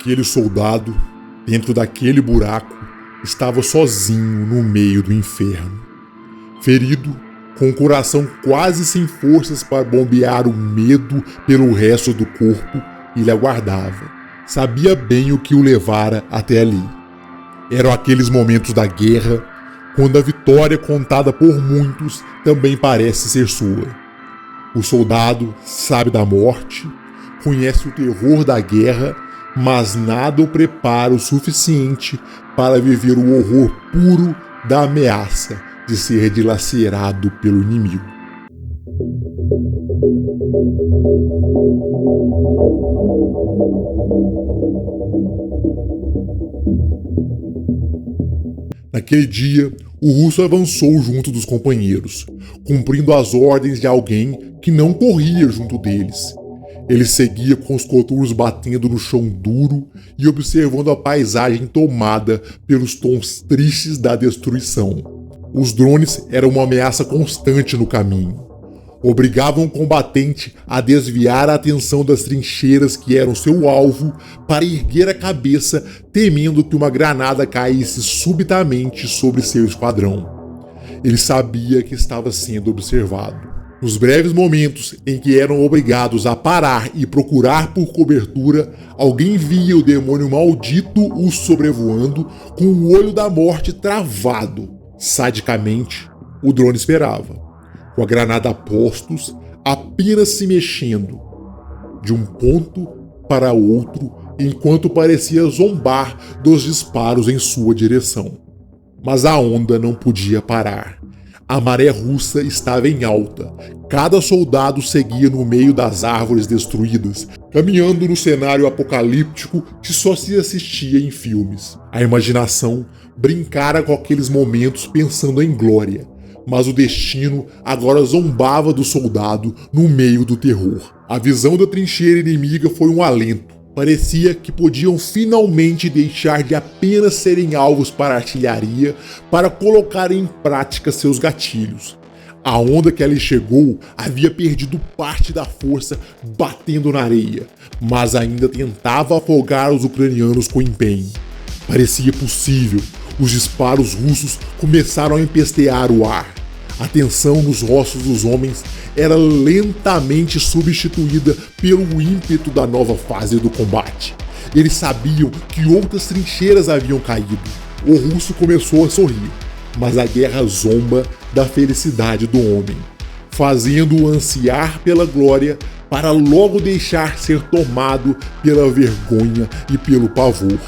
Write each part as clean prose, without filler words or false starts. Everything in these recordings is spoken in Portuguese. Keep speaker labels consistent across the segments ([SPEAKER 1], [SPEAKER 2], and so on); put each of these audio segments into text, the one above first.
[SPEAKER 1] Aquele soldado, dentro daquele buraco, estava sozinho no meio do inferno. Ferido, com o coração quase sem forças para bombear o medo pelo resto do corpo, ele aguardava. Sabia bem o que o levara até ali. Eram aqueles momentos da guerra, quando a vitória contada por muitos também parece ser sua. O soldado sabe da morte, conhece o terror da guerra, mas nada o prepara o suficiente para viver o horror puro da ameaça de ser dilacerado pelo inimigo. Naquele dia, o russo avançou junto dos companheiros, cumprindo as ordens de alguém que não corria junto deles. Ele seguia com os coturnos batendo no chão duro e observando a paisagem tomada pelos tons tristes da destruição. Os drones eram uma ameaça constante no caminho. Obrigavam o combatente a desviar a atenção das trincheiras que eram seu alvo para erguer a cabeça, temendo que uma granada caísse subitamente sobre seu esquadrão. Ele sabia que estava sendo observado. Nos breves momentos em que eram obrigados a parar e procurar por cobertura, alguém via o demônio maldito os sobrevoando com o olho da morte travado. Sadicamente, o drone esperava, com a granada a postos, apenas se mexendo de um ponto para outro, enquanto parecia zombar dos disparos em sua direção. Mas a onda não podia parar. A maré russa estava em alta. Cada soldado seguia no meio das árvores destruídas, caminhando no cenário apocalíptico que só se assistia em filmes. A imaginação brincara com aqueles momentos pensando em glória, mas o destino agora zombava do soldado no meio do terror. A visão da trincheira inimiga foi um alento. Parecia que podiam finalmente deixar de apenas serem alvos para artilharia para colocar em prática seus gatilhos. A onda que ali chegou havia perdido parte da força batendo na areia, mas ainda tentava afogar os ucranianos com empenho. Parecia possível. Os disparos russos começaram a empestear o ar. A tensão nos rostos dos homens era lentamente substituída pelo ímpeto da nova fase do combate. Eles sabiam que outras trincheiras haviam caído. O russo começou a sorrir, mas a guerra zomba da felicidade do homem, fazendo-o ansiar pela glória para logo deixar ser tomado pela vergonha e pelo pavor.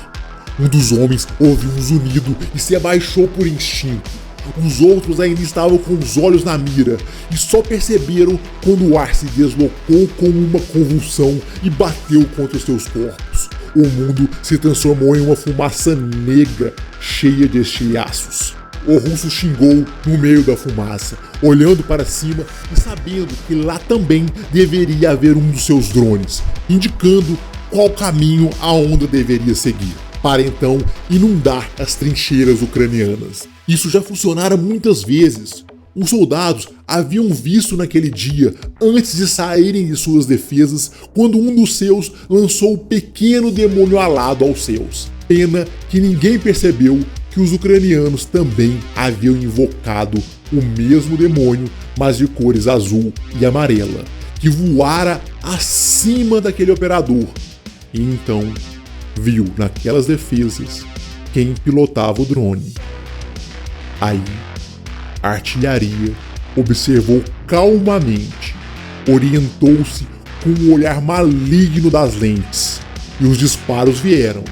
[SPEAKER 1] Um dos homens ouviu um zunido e se abaixou por instinto. Os outros ainda estavam com os olhos na mira e só perceberam quando o ar se deslocou como uma convulsão e bateu contra os seus corpos. O mundo se transformou em uma fumaça negra cheia de estilhaços. O russo xingou no meio da fumaça, olhando para cima e sabendo que lá também deveria haver um dos seus drones, indicando qual caminho a onda deveria seguir, para então inundar as trincheiras ucranianas. Isso já funcionara muitas vezes. Os soldados haviam visto naquele dia, antes de saírem de suas defesas, quando um dos seus lançou o pequeno demônio alado aos seus. Pena que ninguém percebeu que os ucranianos também haviam invocado o mesmo demônio, mas de cores azul e amarela, que voara acima daquele operador. E então viu naquelas defesas quem pilotava o drone. Aí, a artilharia observou calmamente, orientou-se com o olhar maligno das lentes, e os disparos vieram,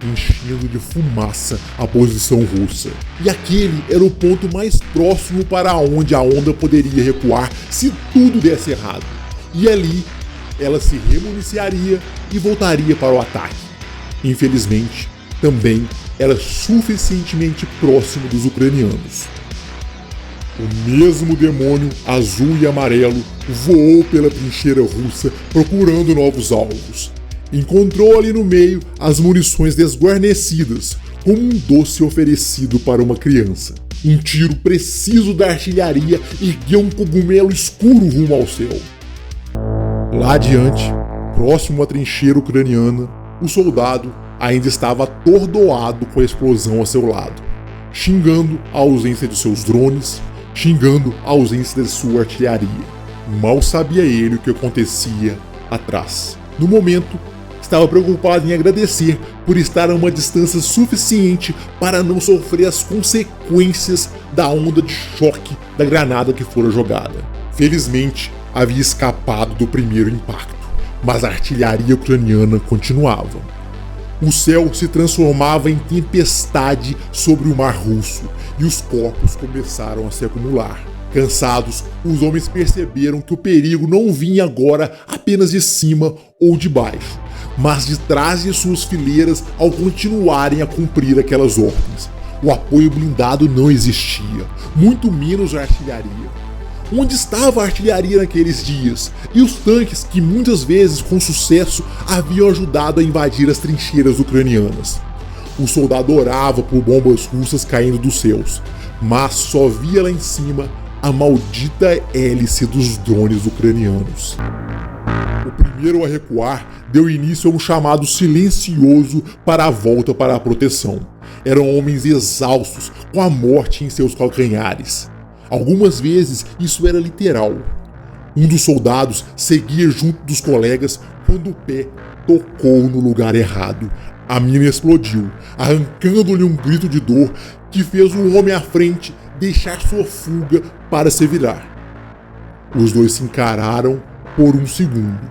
[SPEAKER 1] enchendo de fumaça a posição russa. E aquele era o ponto mais próximo para onde a onda poderia recuar se tudo desse errado. E ali, ela se remuniciaria e voltaria para o ataque. Infelizmente, também era suficientemente próximo dos ucranianos. O mesmo demônio azul e amarelo voou pela trincheira russa procurando novos alvos. Encontrou ali no meio as munições desguarnecidas, como um doce oferecido para uma criança. Um tiro preciso da artilharia ergueu um cogumelo escuro rumo ao céu. Lá adiante, próximo à trincheira ucraniana, O soldado ainda estava atordoado com a explosão ao seu lado, xingando a ausência de seus drones, xingando a ausência de sua artilharia. Mal sabia ele o que acontecia atrás. No momento, estava preocupado em agradecer por estar a uma distância suficiente para não sofrer as consequências da onda de choque da granada que fora jogada. Felizmente, havia escapado do primeiro impacto, mas a artilharia ucraniana continuava. O céu se transformava em tempestade sobre o mar russo e os corpos começaram a se acumular. Cansados, os homens perceberam que o perigo não vinha agora apenas de cima ou de baixo, mas de trás de suas fileiras ao continuarem a cumprir aquelas ordens. O apoio blindado não existia, muito menos a artilharia. Onde estava a artilharia naqueles dias? E os tanques que muitas vezes com sucesso haviam ajudado a invadir as trincheiras ucranianas? O soldado orava por bombas russas caindo dos céus, mas só via lá em cima a maldita hélice dos drones ucranianos. O primeiro a recuar deu início a um chamado silencioso para a volta para a proteção. Eram homens exaustos, com a morte em seus calcanhares. Algumas vezes isso era literal. Um dos soldados seguia junto dos colegas quando o pé tocou no lugar errado. A mina explodiu, arrancando-lhe um grito de dor que fez o homem à frente deixar sua fuga para se virar. Os dois se encararam por um segundo,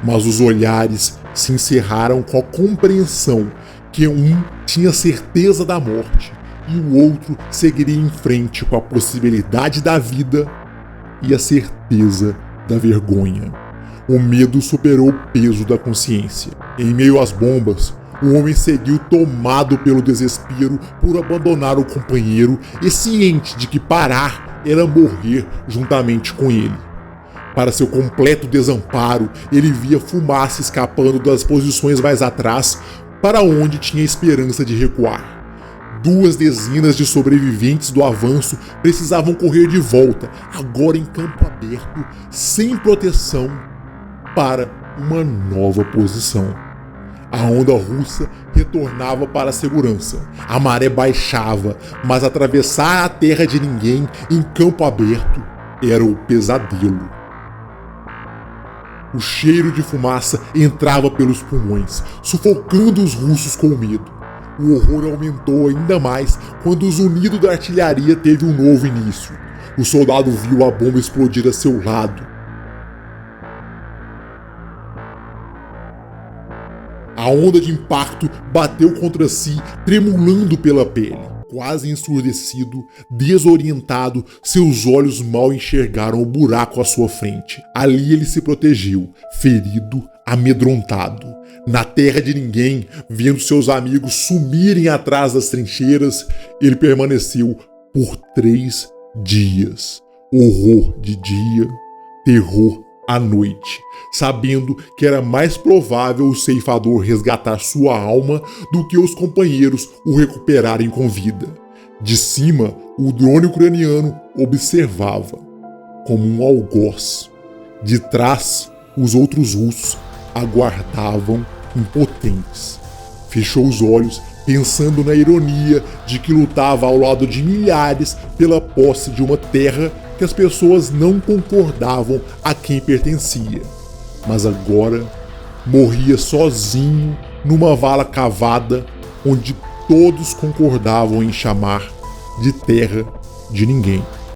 [SPEAKER 1] mas os olhares se encerraram com a compreensão que um tinha certeza da morte e o outro seguiria em frente com a possibilidade da vida e a certeza da vergonha. O medo superou o peso da consciência. Em meio às bombas, o homem seguiu tomado pelo desespero por abandonar o companheiro e ciente de que parar era morrer juntamente com ele. Para seu completo desamparo, ele via fumaça escapando das posições mais atrás para onde tinha esperança de recuar. 2 dezenas de sobreviventes do avanço precisavam correr de volta, agora em campo aberto, sem proteção, para uma nova posição. A onda russa retornava para a segurança. A maré baixava, mas atravessar a terra de ninguém em campo aberto era o pesadelo. O cheiro de fumaça entrava pelos pulmões, sufocando os russos com medo. O horror aumentou ainda mais quando o zunido da artilharia teve um novo início. O soldado viu a bomba explodir a seu lado. A onda de impacto bateu contra si, tremulando pela pele. Quase ensurdecido, desorientado, seus olhos mal enxergaram o buraco à sua frente. Ali ele se protegeu, ferido, amedrontado. Na terra de ninguém, vendo seus amigos sumirem atrás das trincheiras, ele permaneceu por 3 dias. Horror de dia, terror à noite, sabendo que era mais provável o ceifador resgatar sua alma do que os companheiros o recuperarem com vida. De cima, o drone ucraniano observava, como um algoz. De trás, os outros russos aguardavam impotentes. Fechou os olhos, pensando na ironia de que lutava ao lado de milhares pela posse de uma terra que as pessoas não concordavam a quem pertencia. Mas agora morria sozinho numa vala cavada onde todos concordavam em chamar de terra de ninguém.